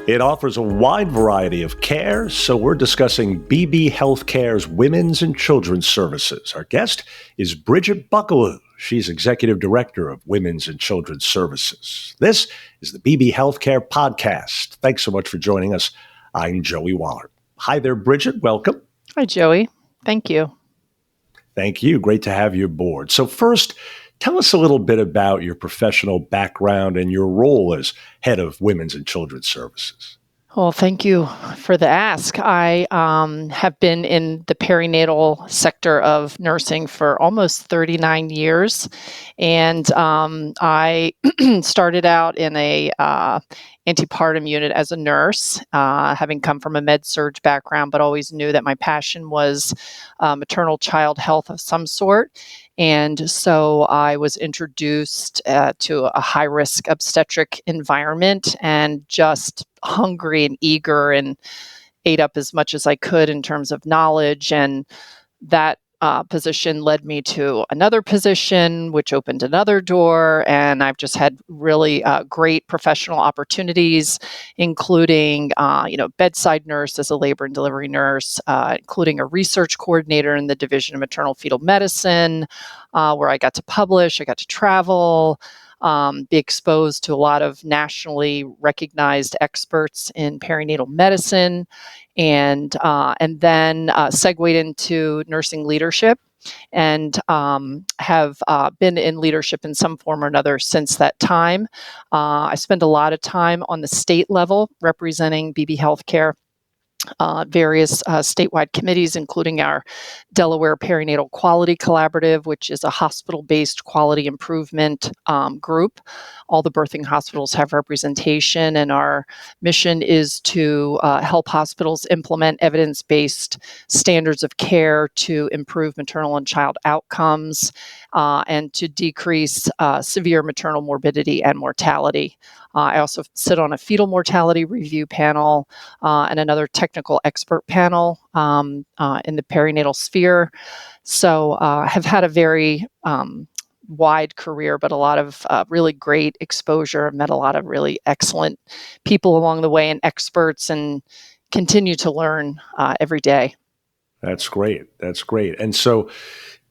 It offers a wide variety of care, so we're discussing Beebe Healthcare's Women's and Children's Services. Our guest is Bridget Buckaloo. She's Executive Director of Women's and Children's Services. This is the Beebe Healthcare Podcast. Thanks so much for joining us. I'm Joey Waller. Hi there, Bridget. Welcome. Hi, Joey. Thank you. Thank you. Great to have you aboard. So first, tell us a little bit about your professional background and your role as head of Women's and Children's Services. Well, thank you for the ask. I have been in the perinatal sector of nursing for almost 39 years. And I started out in a antepartum unit as a nurse, having come from a med-surg background, but always knew that my passion was maternal child health of some sort. And so I was introduced to a high-risk obstetric environment and just hungry and eager and ate up as much as I could in terms of knowledge. And that position led me to another position, which opened another door. And I've just had really great professional opportunities, including, bedside nurse as a labor and delivery nurse, including a research coordinator in the Division of Maternal Fetal Medicine, where I got to publish, I got to travel, be exposed to a lot of nationally recognized experts in perinatal medicine, and then segued into nursing leadership, and have been in leadership in some form or another since that time. I spend a lot of time on the state level representing Beebe Healthcare. Various statewide committees, including our Delaware Perinatal Quality Collaborative, which is a hospital-based quality improvement group. All the birthing hospitals have representation, and our mission is to help hospitals implement evidence-based standards of care to improve maternal and child outcomes and to decrease severe maternal morbidity and mortality. I also sit on a fetal mortality review panel and another technical expert panel in the perinatal sphere. So have had a very wide career, but a lot of really great exposure. I've met a lot of really excellent people along the way and experts, and continue to learn every day. That's great. That's great. And so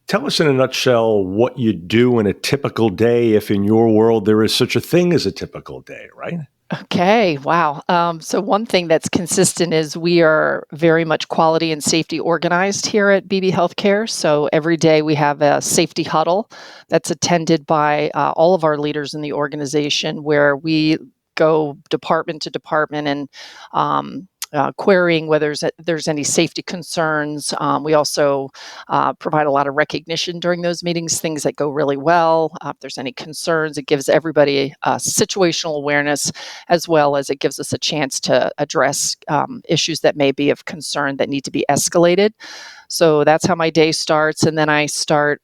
tell us in a nutshell what you do in a typical day, if in your world there is such a thing as a typical day, right? Okay, wow. So one thing that's consistent is we are very much quality and safety organized here at Beebe Healthcare. So every day we have a safety huddle that's attended by all of our leaders in the organization, where we go department to department and querying whether there's any safety concerns. We also provide a lot of recognition during those meetings, things that go really well. If there's any concerns, it gives everybody situational awareness, as well as it gives us a chance to address issues that may be of concern that need to be escalated. So that's how my day starts. And then I start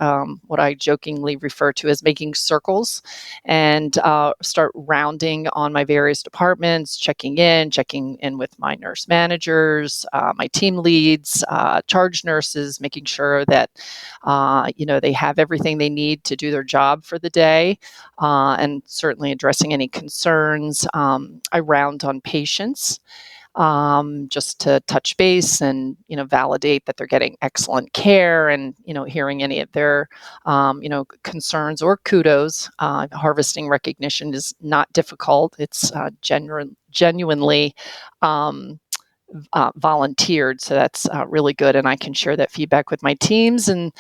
what I jokingly refer to as making circles, and start rounding on my various departments, checking in with my nurse managers, my team leads, charge nurses, making sure that they have everything they need to do their job for the day, and certainly addressing any concerns. I round on patients, just to touch base and, validate that they're getting excellent care, and, hearing any of their, concerns or kudos. Harvesting recognition is not difficult. It's genuinely volunteered. So that's really good. And I can share that feedback with my teams. And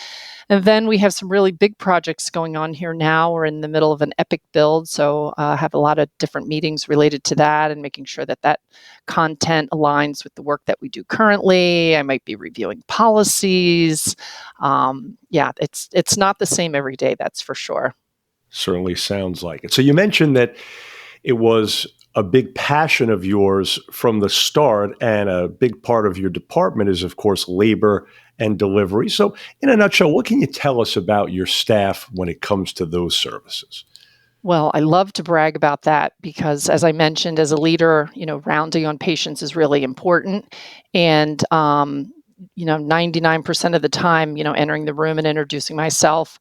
then we have some really big projects going on here now. We're in the middle of an epic build. So I have a lot of different meetings related to that, and making sure that content aligns with the work that we do currently. I might be reviewing policies. It's not the same every day, that's for sure. Certainly sounds like it. So you mentioned that it was a big passion of yours from the start, and a big part of your department is, of course, labor and delivery. So in a nutshell, what can you tell us about your staff when it comes to those services? Well, I love to brag about that because, as I mentioned, as a leader, rounding on patients is really important. And 99% of the time, entering the room and introducing myself,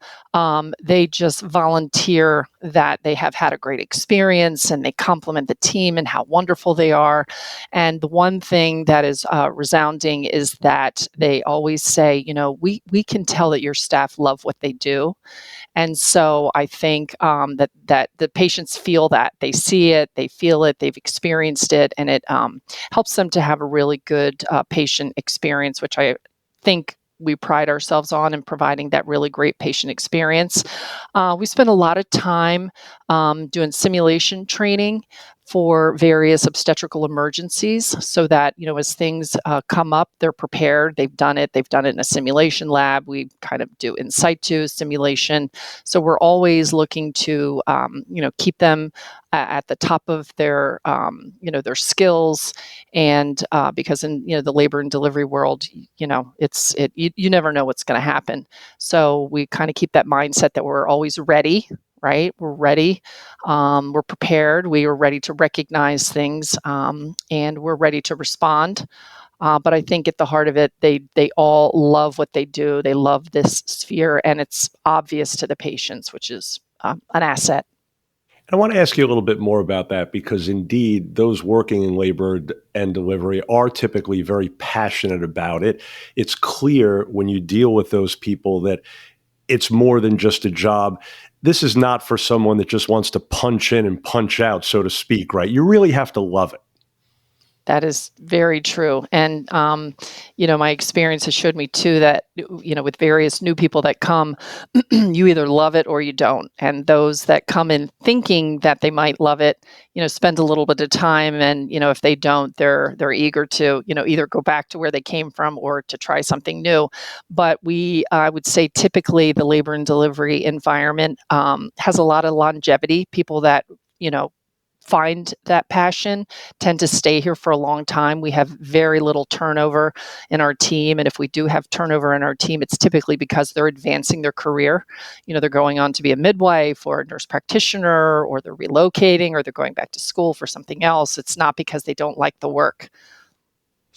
they just volunteer that they have had a great experience and they compliment the team and how wonderful they are. And the one thing that is resounding is that they always say, we can tell that your staff love what they do. And so I think that the patients feel that. They see it, they feel it, they've experienced it, and it helps them to have a really good patient experience, which I think we pride ourselves on in providing that really great patient experience. We spend a lot of time doing simulation training for various obstetrical emergencies so that, as things come up, they're prepared. They've done it in a simulation lab. We kind of do in situ simulation. So we're always looking to, keep them at the top of their, their skills. And because in, the labor and delivery world, you never know what's going to happen. So we kind of keep that mindset that we're always ready, right? We're ready. We're prepared. We are ready to recognize things, and we're ready to respond. But I think at the heart of it, they all love what they do. They love this sphere, and it's obvious to the patients, which is an asset. I want to ask you a little bit more about that because indeed, those working in labor and delivery are typically very passionate about it. It's clear when you deal with those people that it's more than just a job. This is not for someone that just wants to punch in and punch out, so to speak, right? You really have to love it. That is very true. And, my experience has showed me too that, with various new people that come, you either love it or you don't. And those that come in thinking that they might love it, spend a little bit of time. And, if they don't, they're eager to, either go back to where they came from or to try something new. But I would say typically the labor and delivery environment has a lot of longevity. People that, find that passion tend to stay here for a long time. We have very little turnover in our team. And if we do have turnover in our team, it's typically because they're advancing their career. They're going on to be a midwife or a nurse practitioner, or they're relocating, or they're going back to school for something else. It's not because they don't like the work.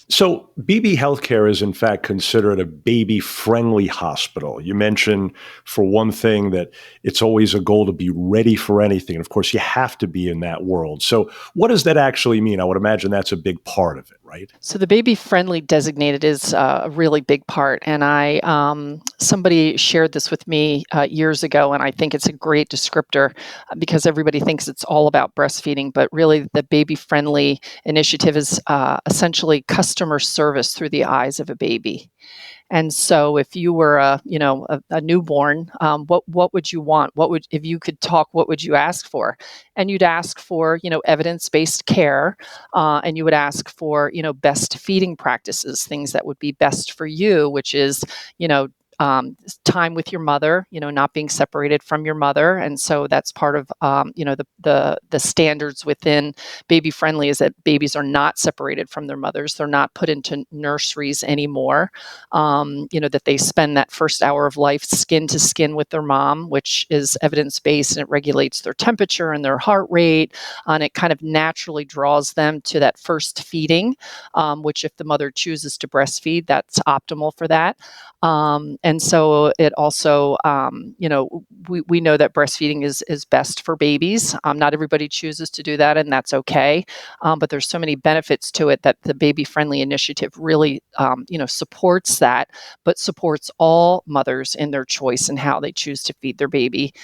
So, Beebe Healthcare is in fact considered a baby-friendly hospital. You mentioned, for one thing, that it's always a goal to be ready for anything. And of course, you have to be in that world. So, what does that actually mean? I would imagine that's a big part of it, right? So the baby-friendly designated is a really big part. And somebody shared this with me years ago, and I think it's a great descriptor because everybody thinks it's all about breastfeeding, but really the baby-friendly initiative is essentially customer service through the eyes of a baby. And so if you were a newborn, what would you want? If you could talk, what would you ask for? And you'd ask for, evidence-based care, and you would ask for, best feeding practices, things that would be best for you, which is, time with your mother, not being separated from your mother. And so that's part of, the standards within Baby Friendly is that babies are not separated from their mothers. They're not put into nurseries anymore. That they spend that first hour of life skin to skin with their mom, which is evidence-based, and it regulates their temperature and their heart rate. And it kind of naturally draws them to that first feeding, which if the mother chooses to breastfeed, that's optimal for that. And so it also, we know that breastfeeding is best for babies. Not everybody chooses to do that, and that's okay. But there's so many benefits to it that the Baby Friendly initiative really, supports that, but supports all mothers in their choice and how they choose to feed their baby,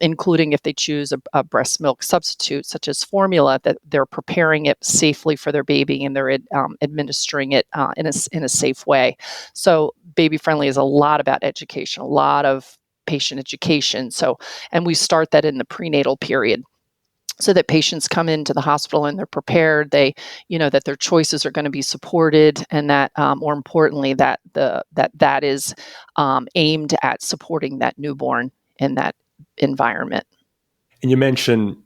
including if they choose a breast milk substitute, such as formula, that they're preparing it safely for their baby and they're administering it in a safe way. So Baby Friendly is a lot about education, a lot of patient education. So, and we start that in the prenatal period, so that patients come into the hospital and they're prepared. They, that their choices are going to be supported, and that, more importantly, that that is aimed at supporting that newborn in that environment. And you mentioned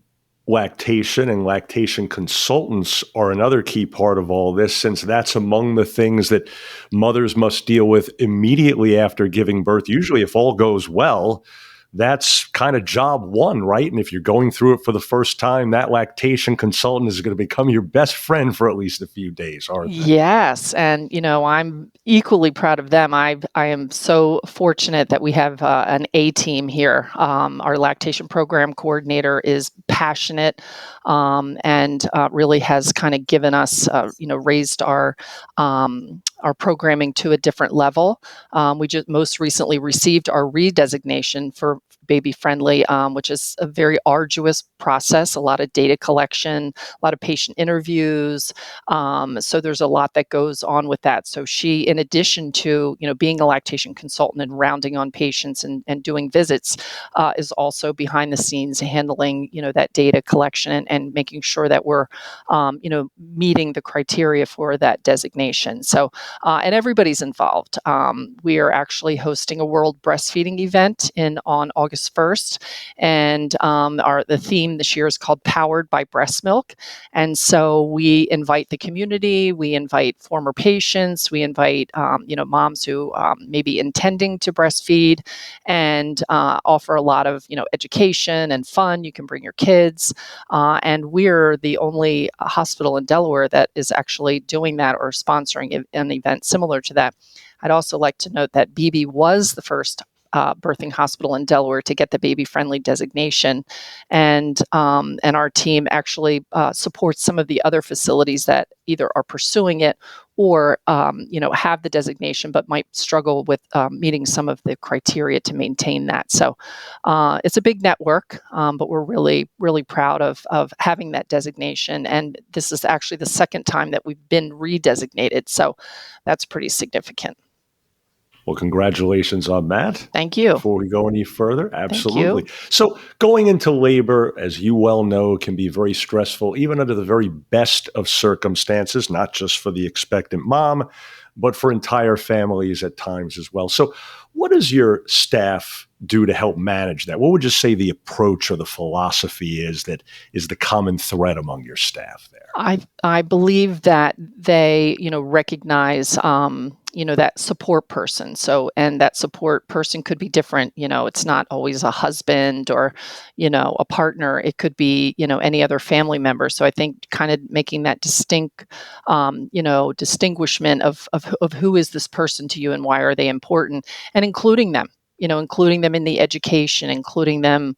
lactation, and lactation consultants are another key part of all this, since that's among the things that mothers must deal with immediately after giving birth. Usually, if all goes well, that's kind of job one, right? And if you're going through it for the first time, that lactation consultant is going to become your best friend for at least a few days, aren't they? Yes, and I'm equally proud of them. I am so fortunate that we have an A team here. Our lactation program coordinator is passionate, and really has kind of given us, raised our programming to a different level. We just most recently received our redesignation for baby friendly, which is a very arduous process. A lot of data collection, a lot of patient interviews. So there's a lot that goes on with that. So she, in addition to being a lactation consultant and rounding on patients and doing visits, is also behind the scenes handling that data collection and making sure that we're meeting the criteria for that designation. So and everybody's involved. We are actually hosting a World Breastfeeding event on August 1st, and the theme this year is called Powered by Breast Milk. And so we invite the community, we invite former patients, we invite moms who may be intending to breastfeed, and offer a lot of education and fun. You can bring your kids, and we're the only hospital in Delaware that is actually doing that or sponsoring an event similar to that. I'd also like to note that Beebe was the first birthing hospital in Delaware to get the baby-friendly designation, and our team actually supports some of the other facilities that either are pursuing it or have the designation but might struggle with meeting some of the criteria to maintain that. So it's a big network, but we're really, really proud of having that designation. And this is actually the second time that we've been redesignated. So that's pretty significant. Well, congratulations on that. Thank you. Before we go any further, absolutely. Thank you. So going into labor, as you well know, can be very stressful, even under the very best of circumstances, not just for the expectant mom, but for entire families at times as well. So what does your staff do to help manage that? What would you say the approach or the philosophy is that is the common thread among your staff there? I believe that they, recognize, that support person. So, and that support person could be different. It's not always a husband or, a partner. It could be, any other family member. So I think kind of making that distinguishment of who is this person to you and why are they important, and including them. Including them in the education, including them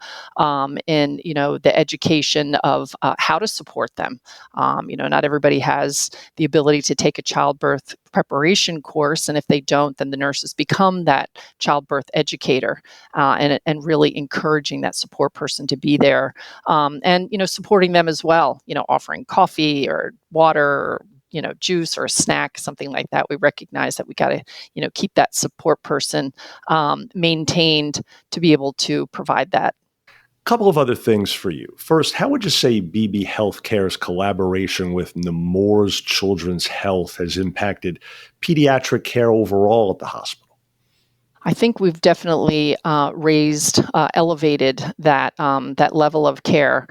in the education of how to support them. Not everybody has the ability to take a childbirth preparation course, and if they don't, then the nurses become that childbirth educator, and really encouraging that support person to be there, and supporting them as well. Offering coffee or water, or juice or a snack, something like that. We recognize that we got to keep that support person maintained to be able to provide that. Couple of other things for you. First, how would you say Beebe Healthcare's collaboration with Nemours Children's Health has impacted pediatric care overall at the hospital? I think we've definitely elevated that level of care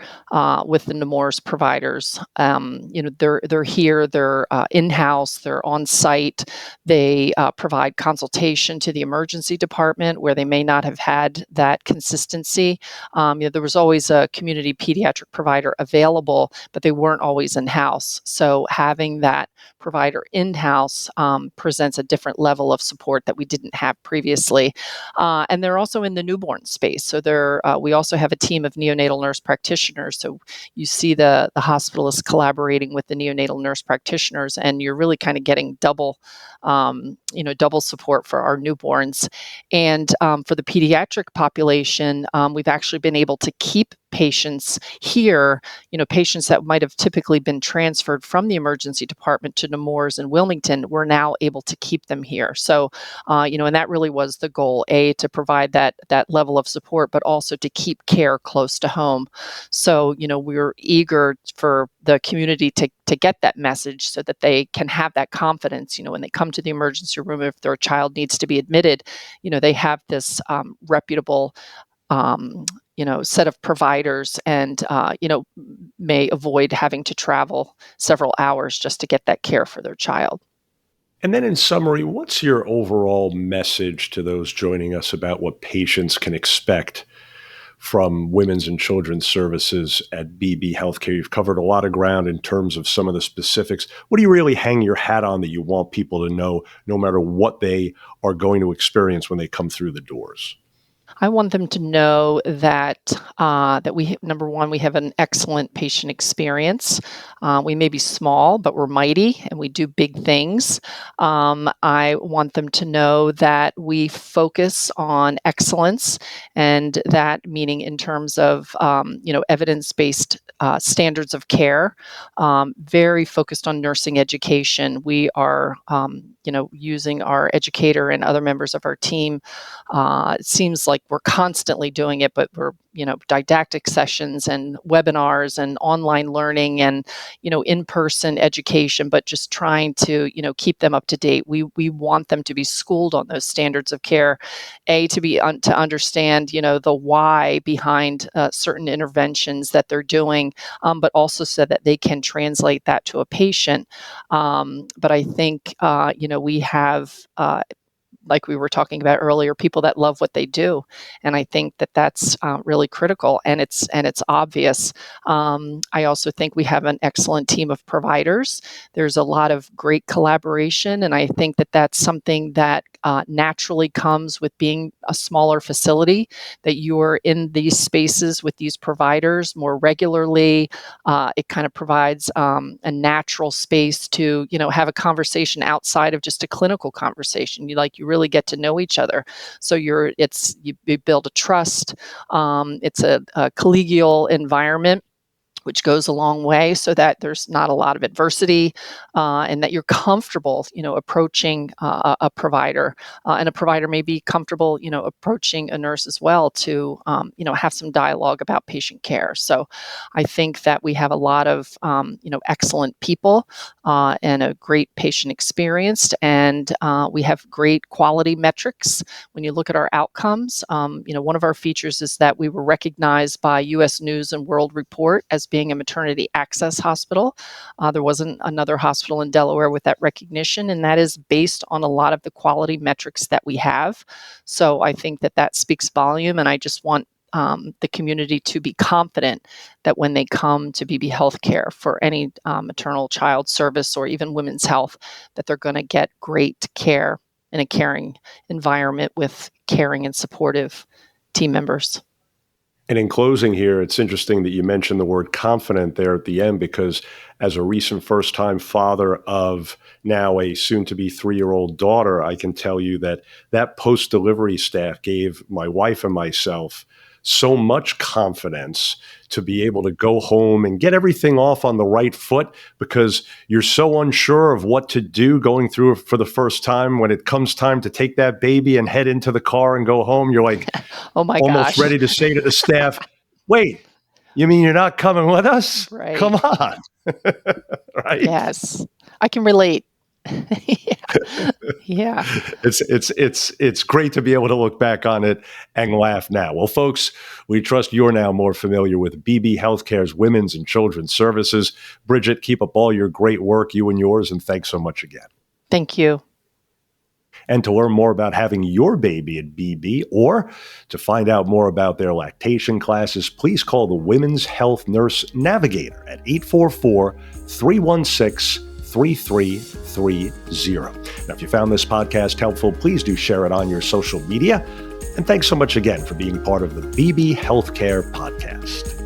with the Nemours providers. They're here, they're in-house, they're on site. They provide consultation to the emergency department where they may not have had that consistency. There was always a community pediatric provider available, but they weren't always in-house. So having that provider in-house presents a different level of support that we didn't have previously. And they're also in the newborn space. So we also have a team of neonatal nurse practitioners. So you see the hospitalists collaborating with the neonatal nurse practitioners, and you're really kind of getting double support for our newborns. And for the pediatric population, we've actually been able to keep patients here, patients that might have typically been transferred from the emergency department to Nemours and Wilmington, we're now able to keep them here. So, and that really was the goal, to provide that level of support, but also to keep care close to home. So, we're eager for the community to get that message so that they can have that confidence, when they come to the emergency room, if their child needs to be admitted, they have this reputable set of providers, and may avoid having to travel several hours just to get that care for their child. And then in summary, what's your overall message to those joining us about what patients can expect from Women's and Children's Services at Beebe Healthcare. You've covered a lot of ground in terms of some of the specifics. What do you really hang your hat on that you want people to know, no matter what they are going to experience when they come through the doors? I want them to know that number one, we have an excellent patient experience. We may be small, but we're mighty and we do big things. I want them to know that we focus on excellence, and that meaning in terms of evidence-based standards of care. Very focused on nursing education. We are using our educator and other members of our team. It seems like we're constantly doing it, but we're, didactic sessions and webinars and online learning and, in-person education, but just trying to, keep them up to date. We want them to be schooled on those standards of care, to understand, the why behind certain interventions that they're doing, but also so that they can translate that to a patient. But I think, we have, like we were talking about earlier, people that love what they do, and I think that that's really critical, and it's obvious. I also think we have an excellent team of providers. There's a lot of great collaboration, and I think that that's something that naturally comes with being a smaller facility, that you're in these spaces with these providers more regularly. It kind of provides a natural space to, have a conversation outside of just a clinical conversation. You really get to know each other. So you build a trust. It's a collegial environment, which goes a long way, so that there's not a lot of adversity, and that you're comfortable, approaching a provider, and a provider may be comfortable, approaching a nurse as well to, have some dialogue about patient care. So I think that we have a lot of, excellent people, and a great patient experience, and we have great quality metrics. When you look at our outcomes, one of our features is that we were recognized by U.S. News and World Report as being a maternity access hospital. There wasn't another hospital in Delaware with that recognition, and that is based on a lot of the quality metrics that we have. So I think that speaks volume, and I just want the community to be confident that when they come to Beebe Healthcare for any maternal child service or even women's health, that they're going to get great care in a caring environment with caring and supportive team members. And in closing here, it's interesting that you mentioned the word confident there at the end, because as a recent first-time father of now a soon-to-be 3-year-old daughter, I can tell you that post-delivery staff gave my wife and myself so much confidence to be able to go home and get everything off on the right foot, because you're so unsure of what to do going through it for the first time. When it comes time to take that baby and head into the car and go home, you're like, oh my almost gosh, ready to say to the staff, wait, you mean you're not coming with us? Right. Come on. Right? Yes, I can relate. Yeah. It's great to be able to look back on it and laugh now. Well, folks, we trust you're now more familiar with Beebe Healthcare's Women's and Children's Services. Bridget, keep up all your great work, you and yours, and thanks so much again. Thank you. And to learn more about having your baby at Beebe, or to find out more about their lactation classes, please call the Women's Health Nurse Navigator at 844-316-3330. Now, if you found this podcast helpful, please do share it on your social media. And thanks so much again for being part of the Beebe Healthcare podcast.